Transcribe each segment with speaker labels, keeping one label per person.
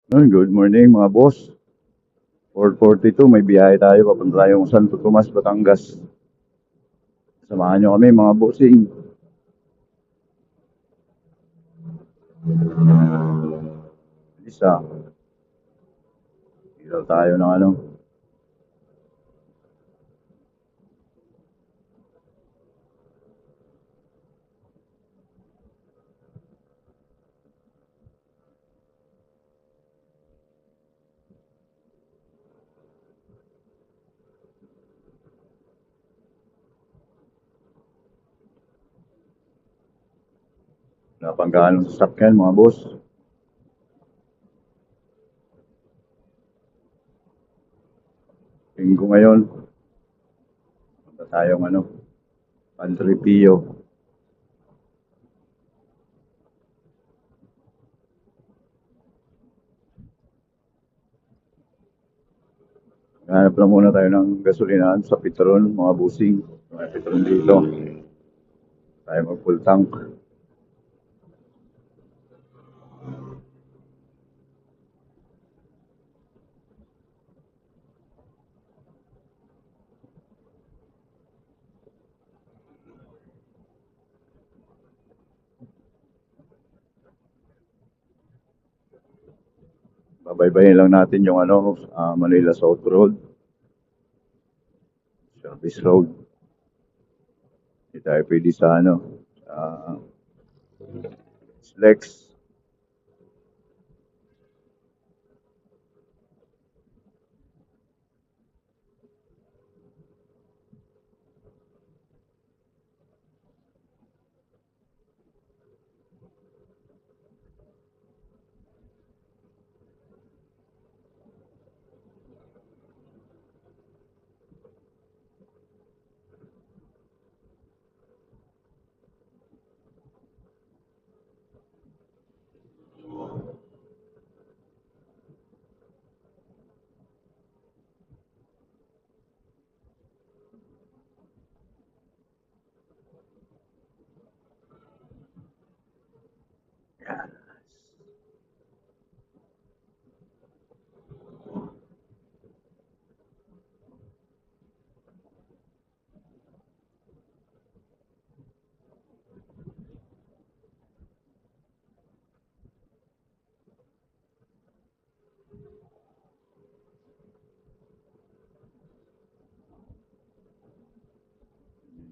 Speaker 1: Good morning mga boss. 4:42 may biyahe tayo papunta tayong Santo Tomas, Batangas. Samahan nyo kami mga bossing. Isa, ilaw tayo ng ano. Napanggaan ng sasakyan mga boss. Tingin ko ngayon, punta tayong ano, Padre Pio. Hanap lang muna tayo ng gasolinahan sa Petron, mga bossing. Mga Petron dito. Tayo mag full tank. Babaybayin lang natin yung ano, Manila South Road. Service Road. Hindi tayo pwede sa ano, Lex.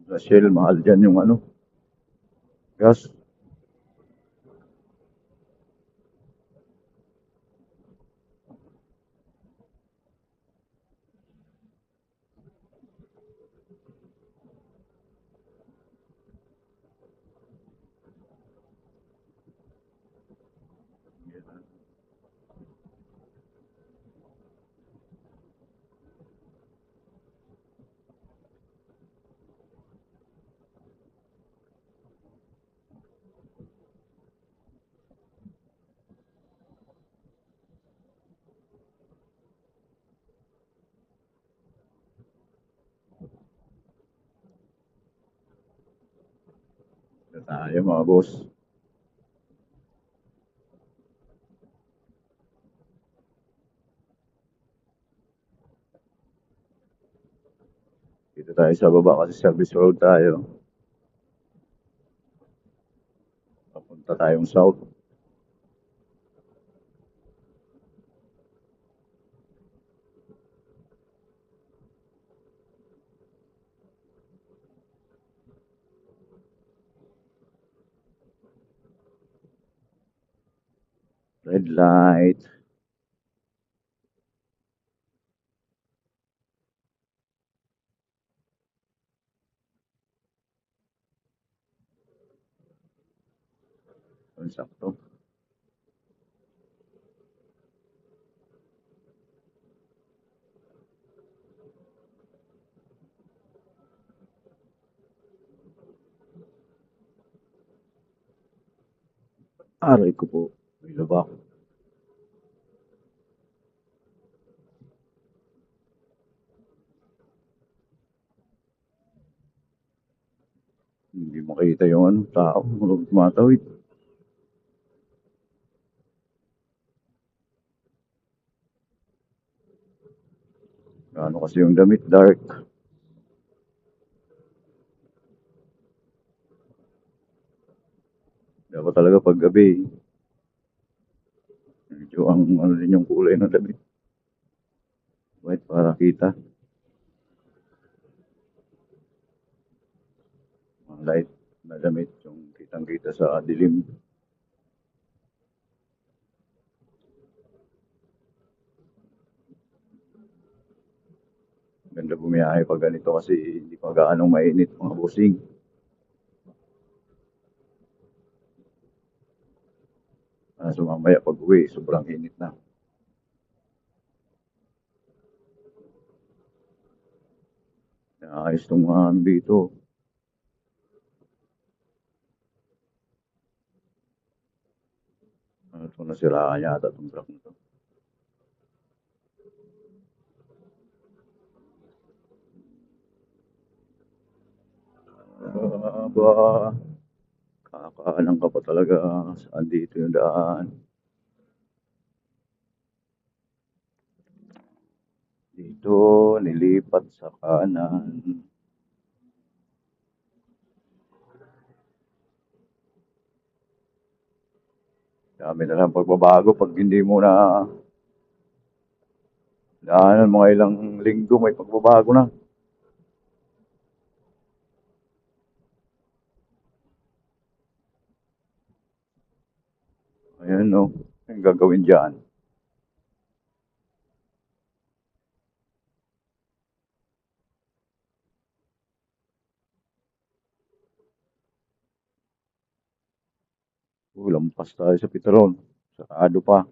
Speaker 1: Sa Shell, mahal dyan yung ano, gas. Ito tayo mga boss. Dito tayo sa baba kasi service road tayo. Papunta tayong south. Red light. Ang sakto. Aray ko po. May lubak. Hindi makita yung ano, tao. Tumatawid. Ano kasi yung damit, dark. Dapat talaga pag gabi, medyo ang ano din yung kulay ng damit. White para kita. Mga light na damit yung kitang-kita sa dilim. Ganda bumiyahe pag ganito kasi hindi pa gaanong mainit mga busing. So mamaya pag uwi, sobrang init na. Ayos tong mga ano dito. Ano ito, nasiraan yata itong truck na to. Ba, kakaanan ka pa talaga. Saan dito yung daan? Dito, nilipat sa kanan. Dami na lang pagbabago pag hindi mo na daanan mga ilang linggo may pagbabago na. Ayan no, ang gagawin dyan. Lampas tayo sa Petron. Sarado pa.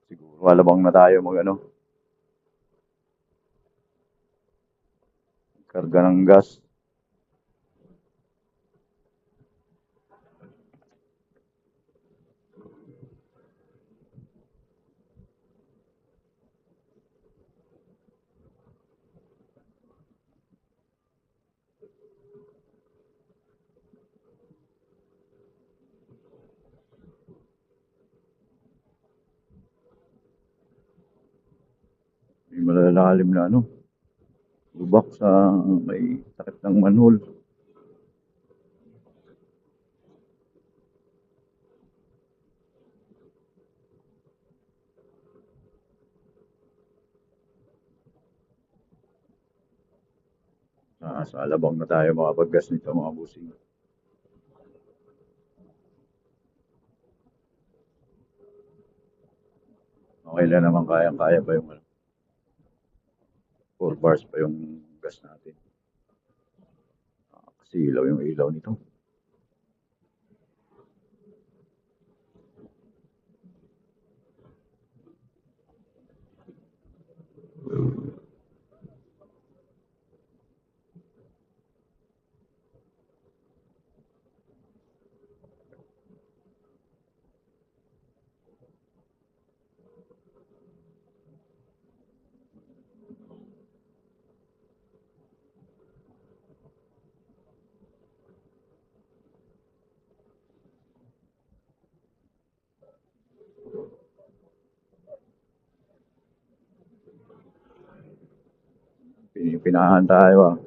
Speaker 1: Siguro malabang na tayo mag ano, karga ng gas. May malalalim na ano, lubak sa may takip ng manhole. Sa alabang na tayo makapaggas nito mga busing. Okay lang naman, kayang-kaya pa yung ano, 4 bars pa yung gas natin. Kasi ilaw yung ilaw nito. Pinipinahan tayo ah.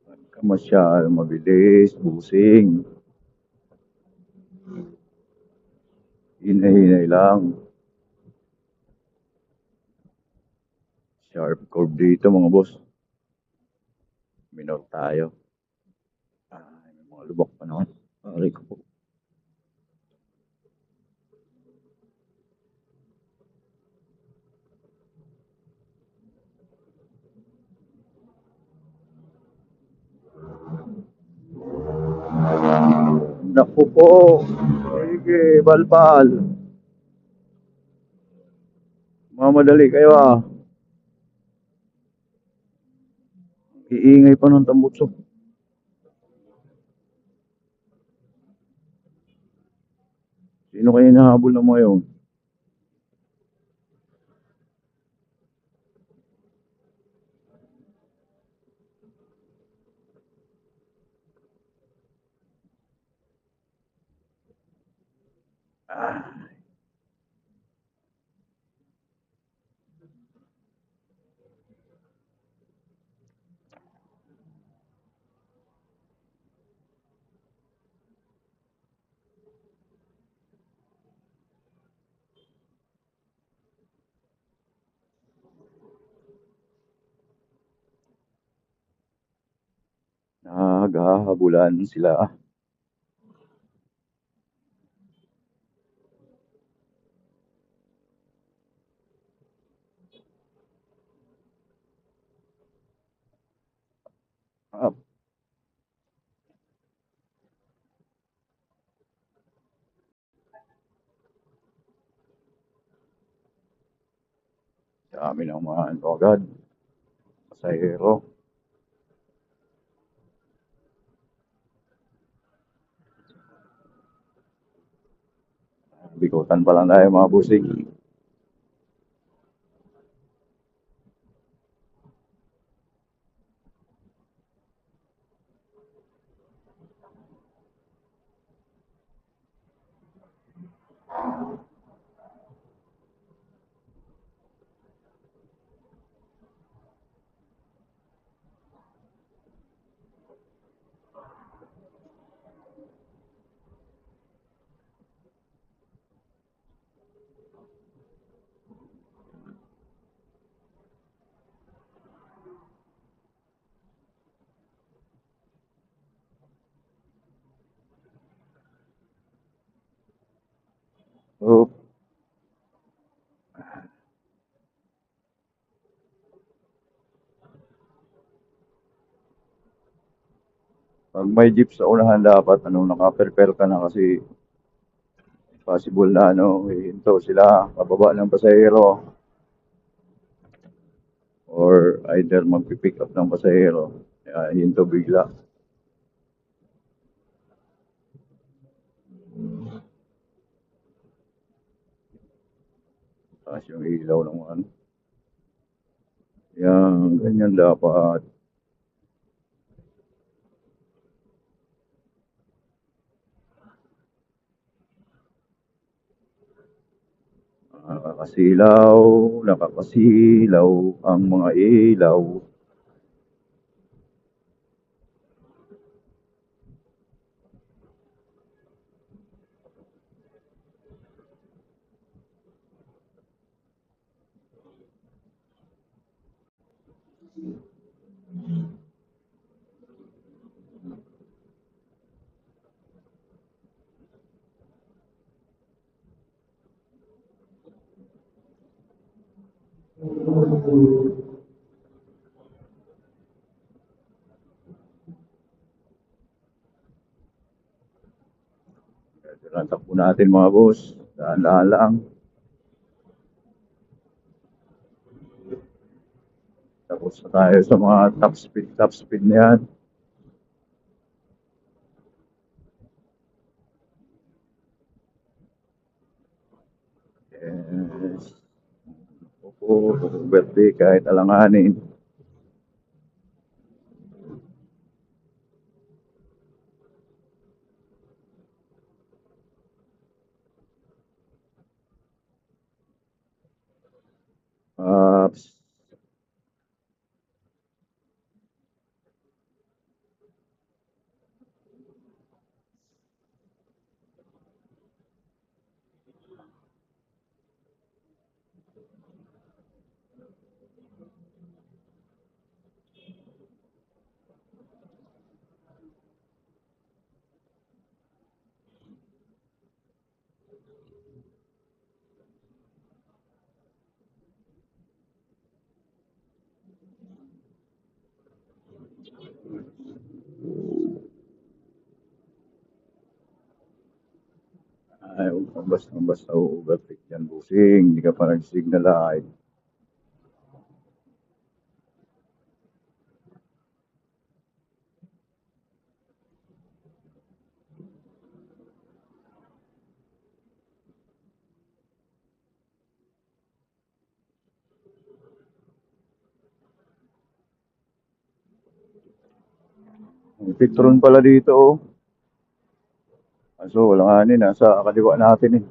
Speaker 1: Huwag ka masyado mabilis, busing. Hinay-hinay lang. Sharp curve dito mga boss. Minor tayo. May mga lubak pa naman. Aray ko po. Naku po. Sige, balbal. Mamadali kayo ah. Iingay pa ng tambutso. Sino kayo nahabol na mo yun? Ah, Naghahabulan sila. Ah, dami ng mga ano agad, pasahero. Bikutan pa lang tayo mga busing. So, pag may jeep sa unahan dapat ano, naka-prepare ka na kasi possible na ano, hihinto sila pababa ng pasahero or either magpi-pick up ng pasahero. Kaya hinto bigla. Taas yung ilaw ng ano. Yan, ganyan dapat. Nakakasilaw, nakakasilaw ang mga ilaw. Kaya takbo natin mga boss. Dahan-dahan lang. Tapos na tayo sa mga top speed na yan. Yes. Opo, birthday kahit alanganin. Ups. Ay, huwag kang basta overtake yan, busing. Hindi ka pa nag-signal light. May Petron pala dito, oh. Kaso wala nga nasa kaliwa natin eh.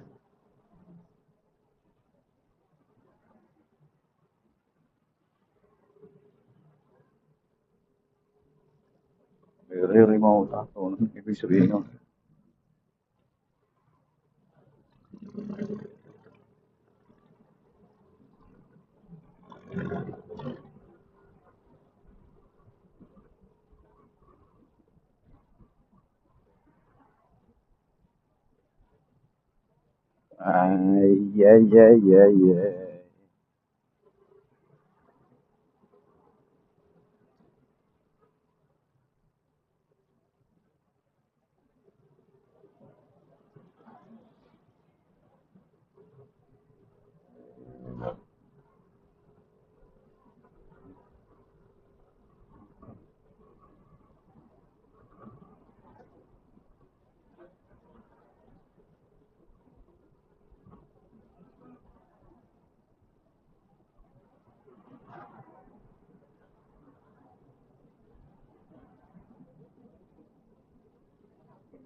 Speaker 1: May remote ako. Ibig sabihin nun. Ay, ay, ay, ay, ay.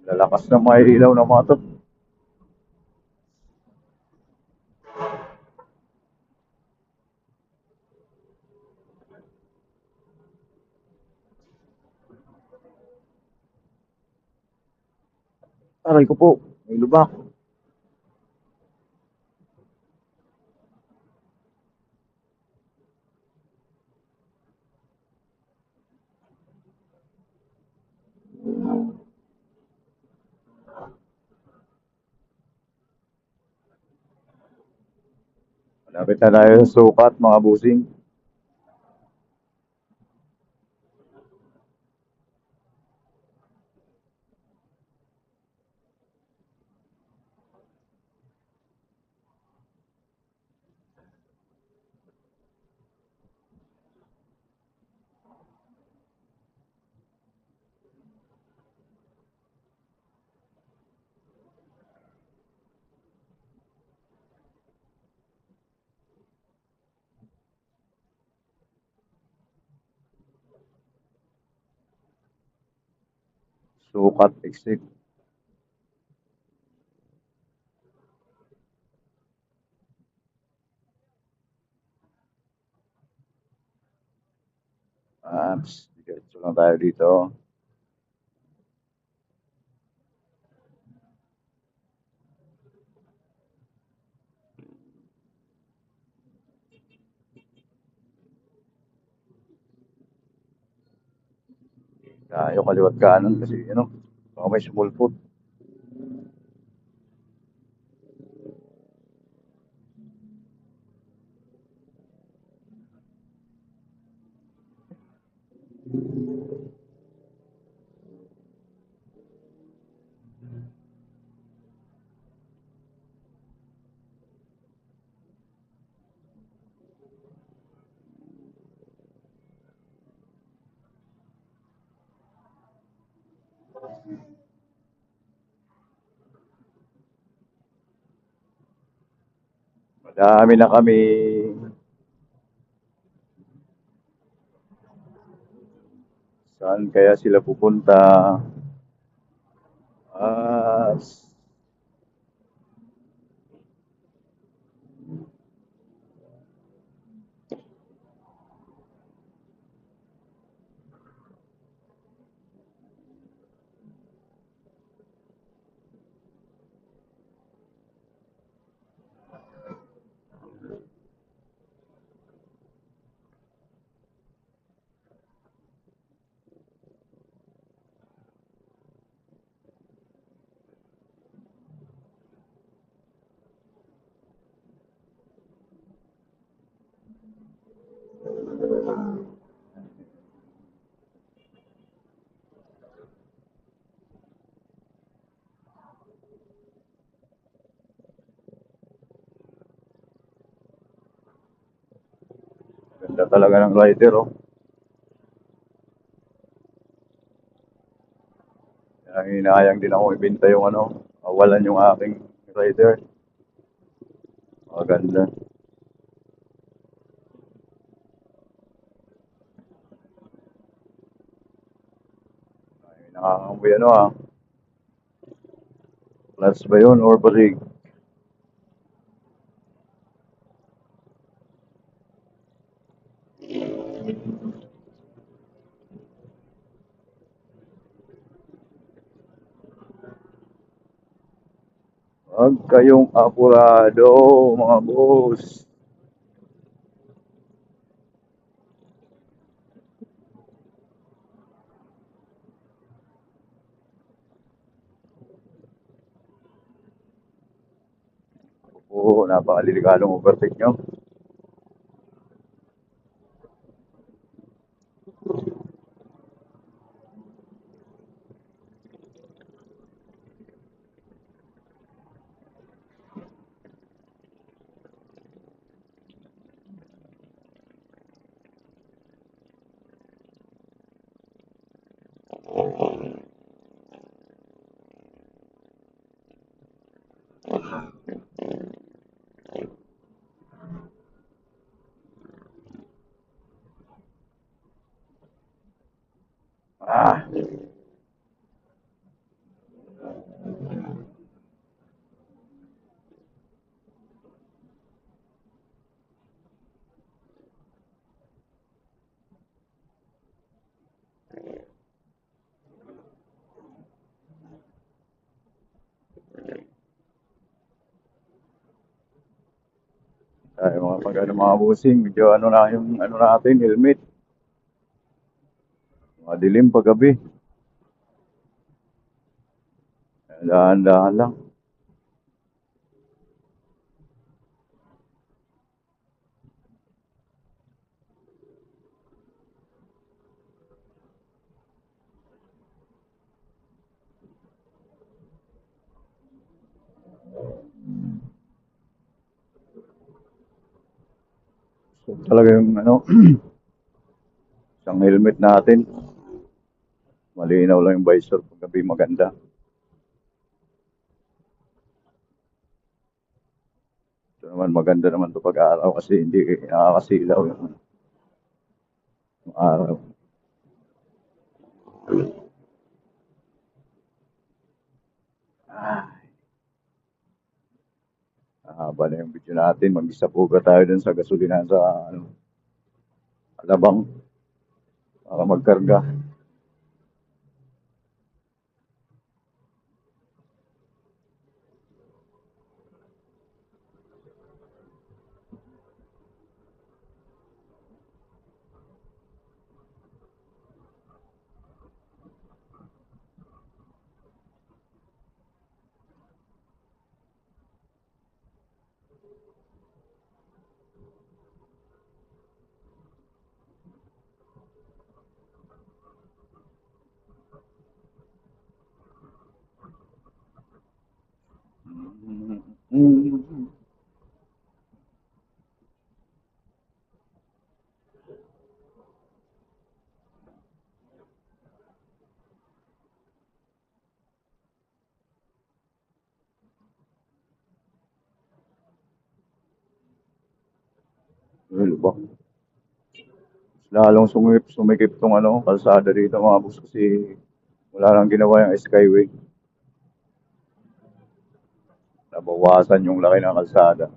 Speaker 1: Lalakas ng mga ilaw ng mga to. Aray ko po, may lubak. Malapit na tayo sa sukat, mga busing. Sukat, exit. Diretso lang tayo dito. Tayo kaliwat kanan kasi ano, baka may small foot. Madami na kami. Saan kaya sila pupunta? Ah, ganda talaga ng rider, oh. Kaya hinayang din ako ibenta yung ano, awalan yung aking rider. Maganda. Ay, nakakangamoy ano ah. Clutch ba yun or brake? Huwag kayong apurado, mga boss. Oo, napakaligalong overtake nyo. Ah, tayo mga busing, medyo ano na yung ano natin, helmet. Madilim paggabi. Dahan-dahan lang. So, talaga yung ano, isang helmet natin. Malinaw lang yung visor paggabi maganda. Ito naman maganda naman to pag-araw kasi hindi nakakasilaw yung araw. Haba na yung video natin. Mag-isapuga tayo dun sa gasolina sa ano, Alabang para magkarga. Mm. Well, ba? Lalong sumikip tong ano, kalsada dito mga boss kasi wala nang ginawa yung Skyway. Nabawasan yung laki ng kalsada.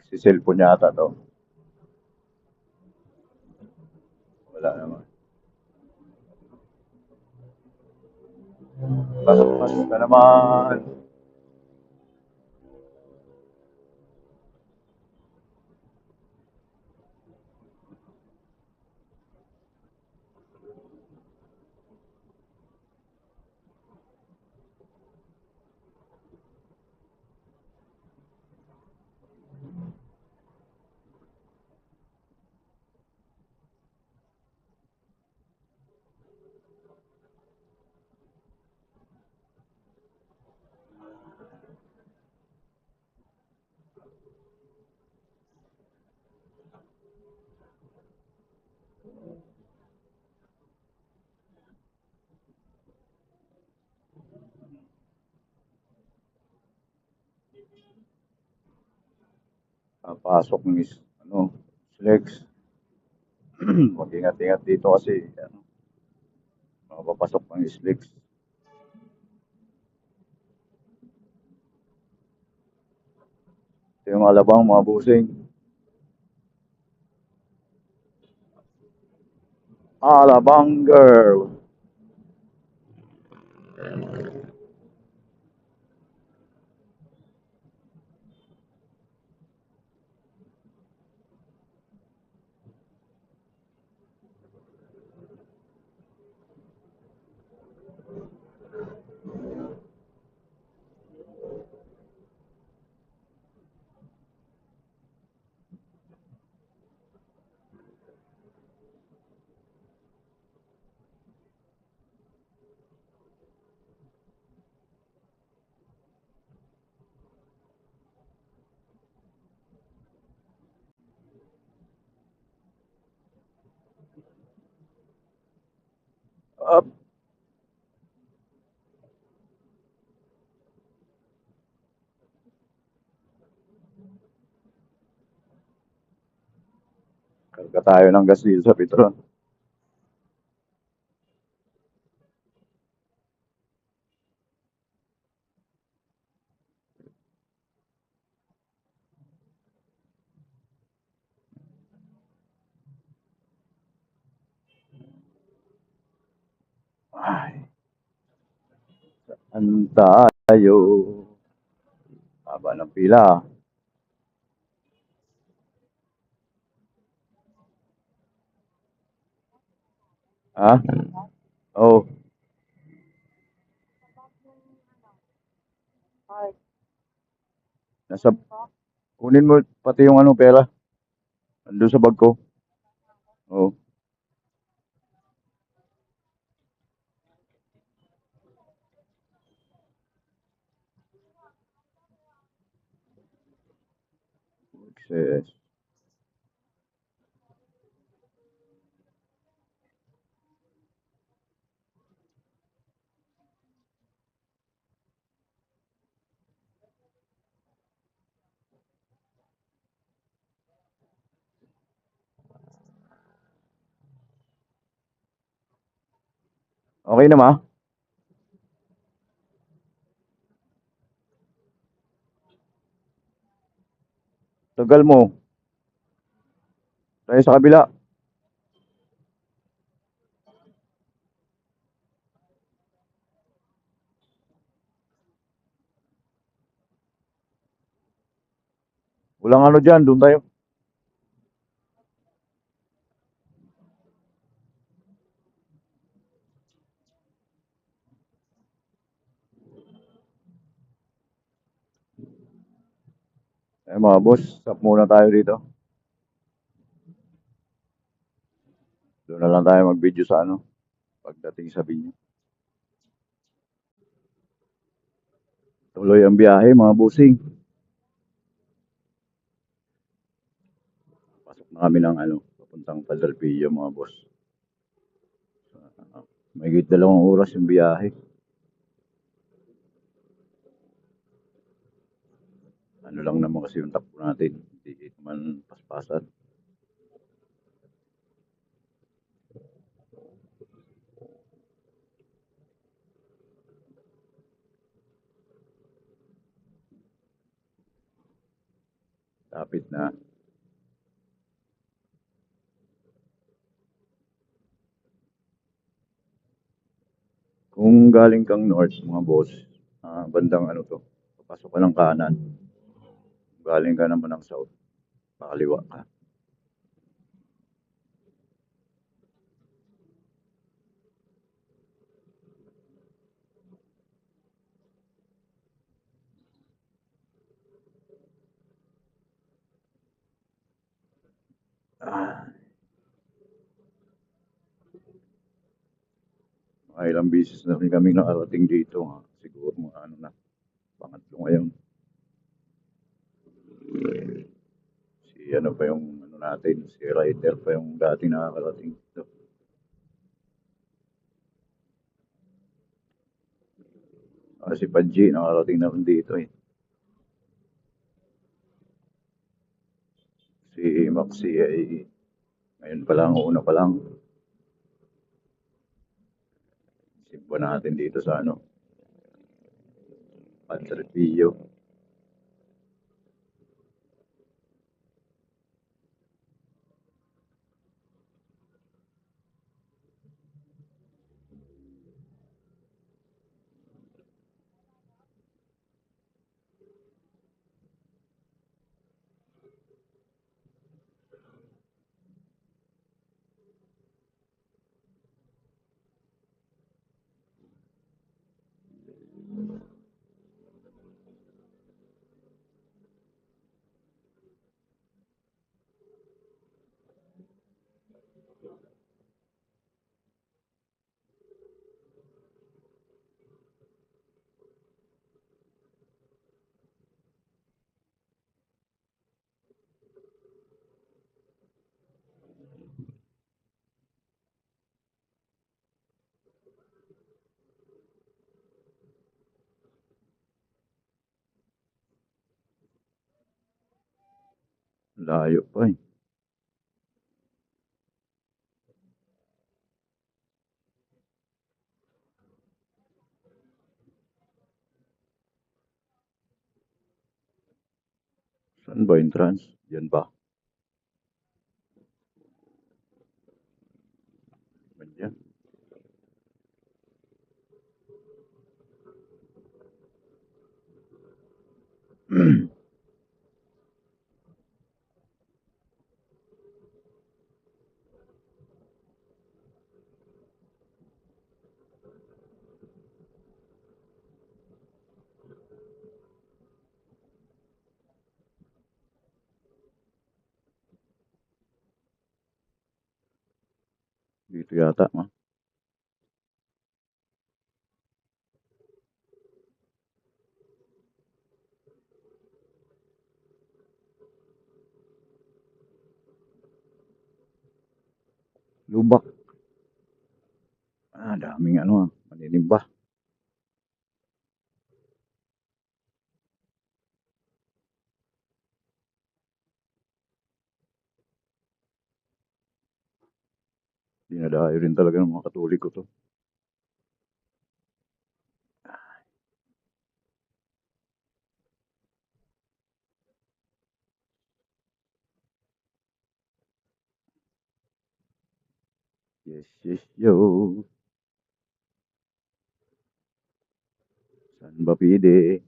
Speaker 1: Si cellphone yata to. Wala naman. Pasok-pasok ka naman. Pasok ng ano, Flex. Mag-ingat-ingat dito kasi ano, mapapasok ng Flex. Ito yung Alabang mga busing. Alabang girl. Up. Karga tayo ng gas dito sa Petron. Ay, saan tayo? Haba ng pila. Ha? Oh, nasa, kunin mo pati yung ano pera. Andun sa bag ko. Oh, excess. Okay na ma? Tagal mo. Tayo sa kabila. Walang ano dyan, doon tayo. Eh mga boss, stop muna tayo dito. Doon na lang tayo mag-video sa ano, pagdating sa binyo. Tuloy ang biyahe mga bossing. Pasok na kami ng ano, papuntang Padre Pio mga boss. May 2 oras yung biyahe. Ano lang naman kasi yung takbo natin. Hindi man paspasan. Lapit na. Kung galing kang north mga boss, bandang ano to, papasok ka ng kanan. Galing ka naman ng south, pakaliwa ka. Ah, mga ilang beses na rin kami nakarating dito. Siguro mga ano na, pangatlo ngayon. Si ano pa yung ano natin, si Ryder pa yung dati nakakarating dito. Si Panji nakarating na rin dito eh. Si Maxi ay ngayon pa lang, una pa lang. Simba natin dito sa ano, Padre Pio. Layo pa eh. Saan ba yung trans? Yan ba? Yan. Dito yata. Ha? Lubak. Ah, daming ano ah. Maninimba. Dinadayo rin talaga ng mga Katoliko to. Yes, yes, yo. San ba pide?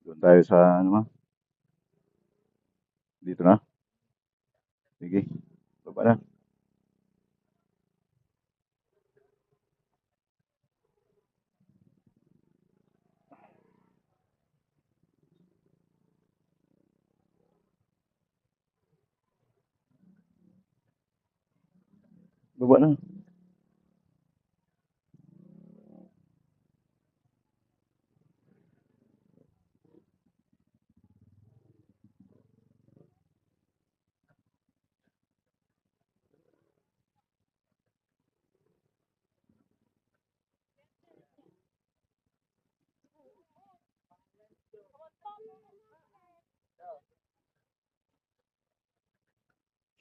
Speaker 1: Doon tayo sa ano ma? Dito na? Sige. Baba na. Baba na.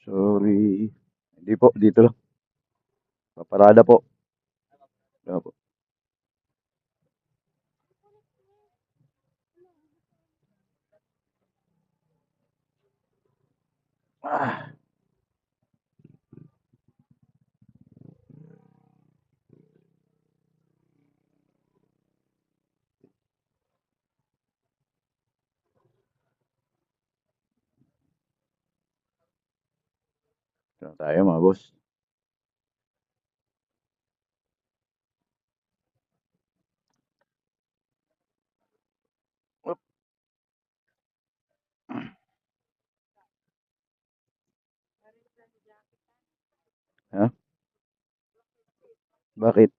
Speaker 1: Sorry. Hindi po, dito lang. Paparada po. Wala po. Ah, ito na tayo mga boss. Up. Ha? Bakit?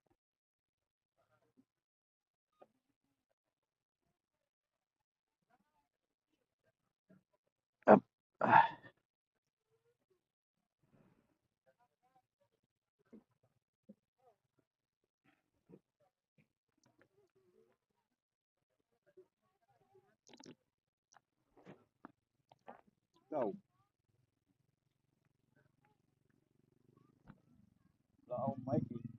Speaker 1: Up. Ah, ikaw. Wala akong mic eh.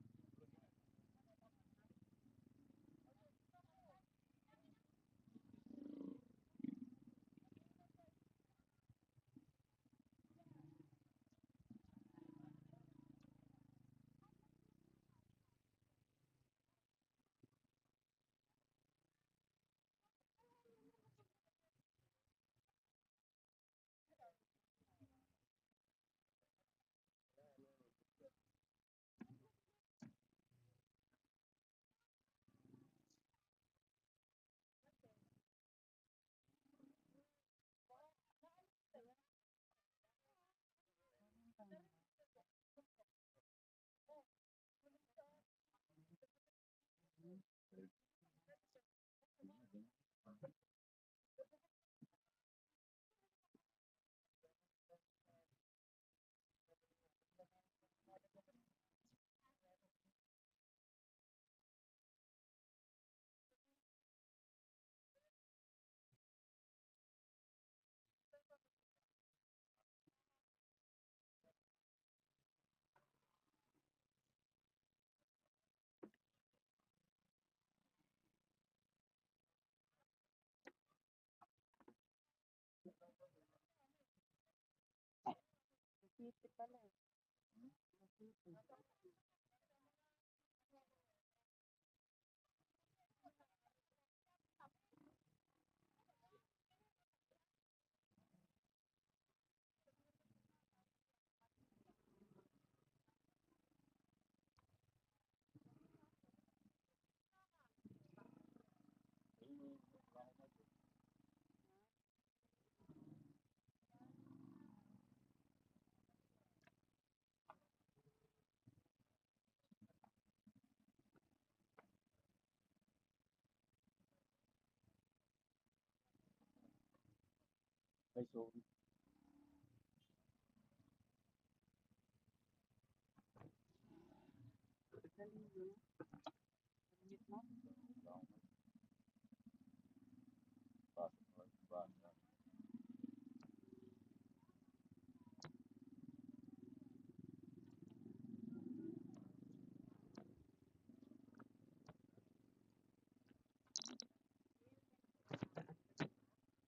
Speaker 1: Ay, sorry.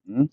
Speaker 1: Hmm?